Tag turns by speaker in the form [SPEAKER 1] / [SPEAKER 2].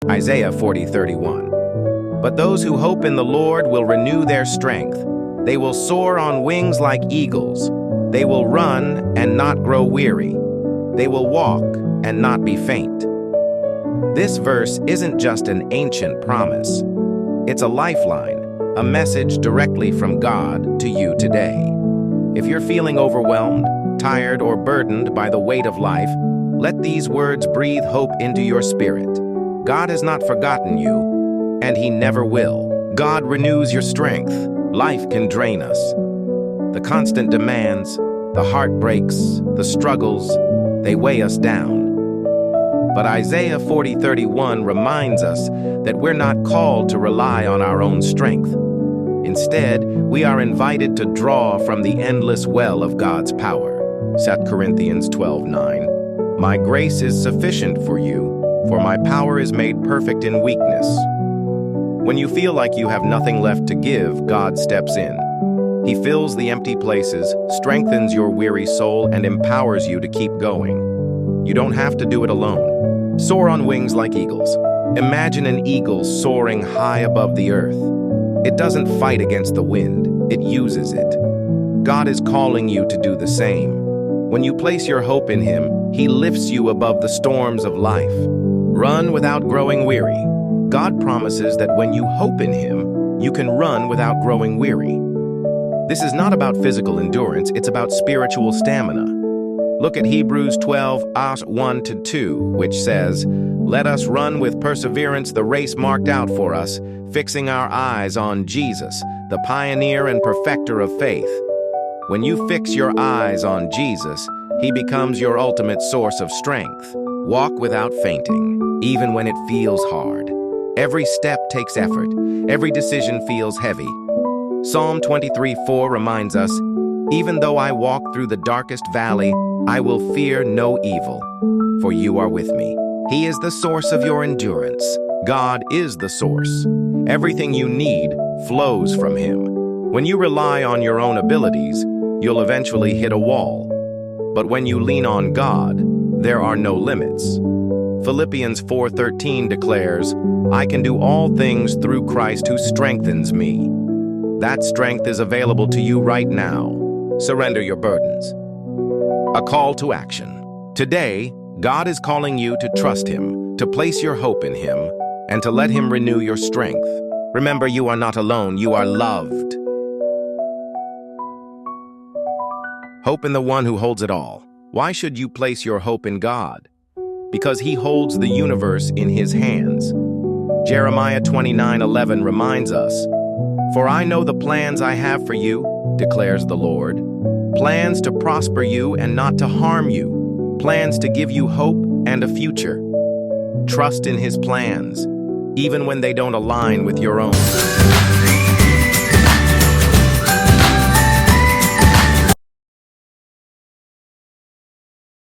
[SPEAKER 1] Isaiah 40:31. But those who hope in the Lord will renew their strength. They will soar on wings like eagles. They will run and not grow weary. They will walk and not be faint. This verse isn't just an ancient promise. It's a lifeline, a message directly from God to you today. If you're feeling overwhelmed, tired, or burdened by the weight of life, let these words breathe hope into your spirit. God has not forgotten you, and He never will. God renews your strength. Life can drain us. The constant demands, the heartbreaks, the struggles, they weigh us down. But Isaiah 40:31 reminds us that we're not called to rely on our own strength. Instead, we are invited to draw from the endless well of God's power. 2 Corinthians 12:9. My grace is sufficient for you, for my power is made perfect in weakness. When you feel like you have nothing left to give, God steps in. He fills the empty places, strengthens your weary soul, and empowers you to keep going. You don't have to do it alone. Soar on wings like eagles. Imagine an eagle soaring high above the earth. It doesn't fight against the wind, it uses it. God is calling you to do the same. When you place your hope in Him, He lifts you above the storms of life. Run without growing weary. God promises that when you hope in Him, you can run without growing weary. This is not about physical endurance, it's about spiritual stamina. Look at Hebrews 12:1-2, which says, "Let us run with perseverance the race marked out for us, fixing our eyes on Jesus, the pioneer and perfecter of faith." When you fix your eyes on Jesus, He becomes your ultimate source of strength. Walk without fainting, even when it feels hard. Every step takes effort. Every decision feels heavy. Psalm 23:4 reminds us, "Even though I walk through the darkest valley, I will fear no evil, for you are with me." He is the source of your endurance. God is the source. Everything you need flows from Him. When you rely on your own abilities, you'll eventually hit a wall. But when you lean on God, there are no limits. Philippians 4:13 declares, "I can do all things through Christ who strengthens me." That strength is available to you right now. Surrender your burdens. A call to action. Today, God is calling you to trust Him, to place your hope in Him, and to let Him renew your strength. Remember, you are not alone, you are loved. Hope in the one who holds it all. Why should you place your hope in God? Because He holds the universe in His hands. Jeremiah 29:11 reminds us, "For I know the plans I have for you, declares the Lord, plans to prosper you and not to harm you, plans to give you hope and a future." Trust in His plans, even when they don't align with your own.